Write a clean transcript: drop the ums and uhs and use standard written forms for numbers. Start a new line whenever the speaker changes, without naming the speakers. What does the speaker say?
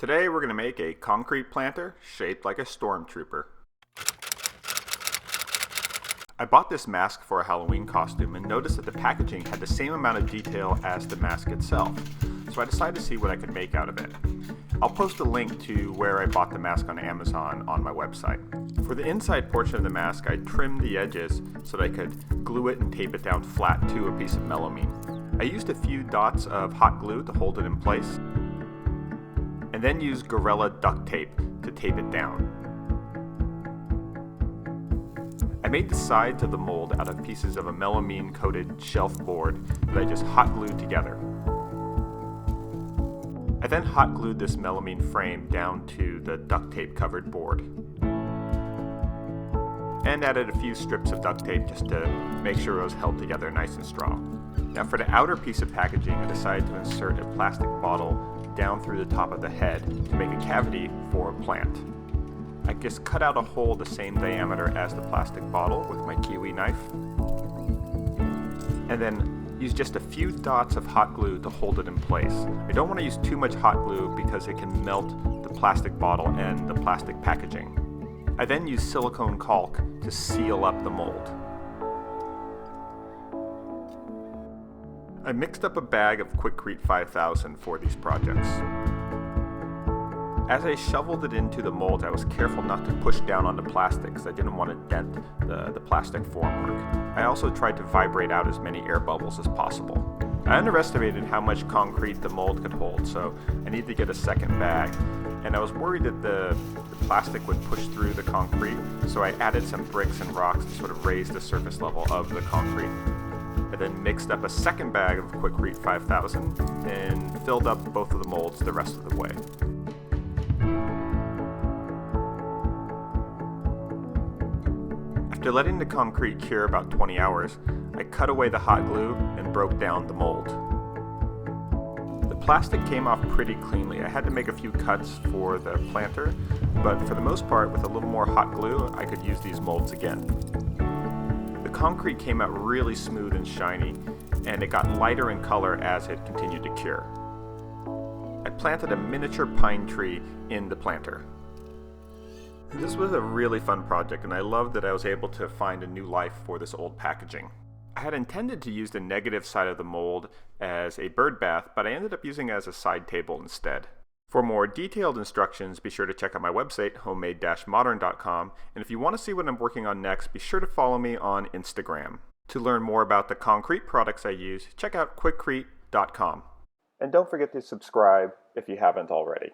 Today we're going to make a concrete planter shaped like a Stormtrooper. I bought this mask for a Halloween costume and noticed that the packaging had the same amount of detail as the mask itself, so I decided to see what I could make out of it. I'll post a link to where I bought the mask on Amazon on my website. For the inside portion of the mask, I trimmed the edges so that I could glue it and tape it down flat to a piece of melamine. I used a few dots of hot glue to hold it in place, and then used Gorilla duct tape to tape it down. I made the sides of the mold out of pieces of a melamine coated shelf board that I just hot glued together. I then hot glued this melamine frame down to the duct tape covered board and added a few strips of duct tape just to make sure it was held together nice and strong. Now for the outer piece of packaging, I decided to insert a plastic bottle down through the top of the head to make a cavity for a plant. I just cut out a hole the same diameter as the plastic bottle with my kiwi knife, and then use just a few dots of hot glue to hold it in place. I don't want to use too much hot glue because it can melt the plastic bottle and the plastic packaging. I then use silicone caulk to seal up the mold. I mixed up a bag of Conrete 5000 for these projects. As I shoveled it into the mold, I was careful not to push down on the plastic because I didn't want to dent the plastic formwork. I also tried to vibrate out as many air bubbles as possible. I underestimated how much concrete the mold could hold, so I needed to get a second bag, and I was worried that the plastic would push through the concrete, so I added some bricks and rocks to sort of raise the surface level of the concrete. I then mixed up a second bag of Conrete 5000 and filled up both of the molds the rest of the way. After letting the concrete cure about 20 hours, I cut away the hot glue and broke down the mold. The plastic came off pretty cleanly. I had to make a few cuts for the planter, but for the most part, with a little more hot glue, I could use these molds again. The concrete came out really smooth and shiny, and it got lighter in color as it continued to cure. I planted a miniature pine tree in the planter. This was a really fun project, and I loved that I was able to find a new life for this old packaging. I had intended to use the negative side of the mold as a bird bath, but I ended up using it as a side table instead. For more detailed instructions, be sure to check out my website, homemade-modern.com, and if you want to see what I'm working on next, be sure to follow me on Instagram. To learn more about the concrete products I use, check out quickcrete.com. And don't forget to subscribe if you haven't already.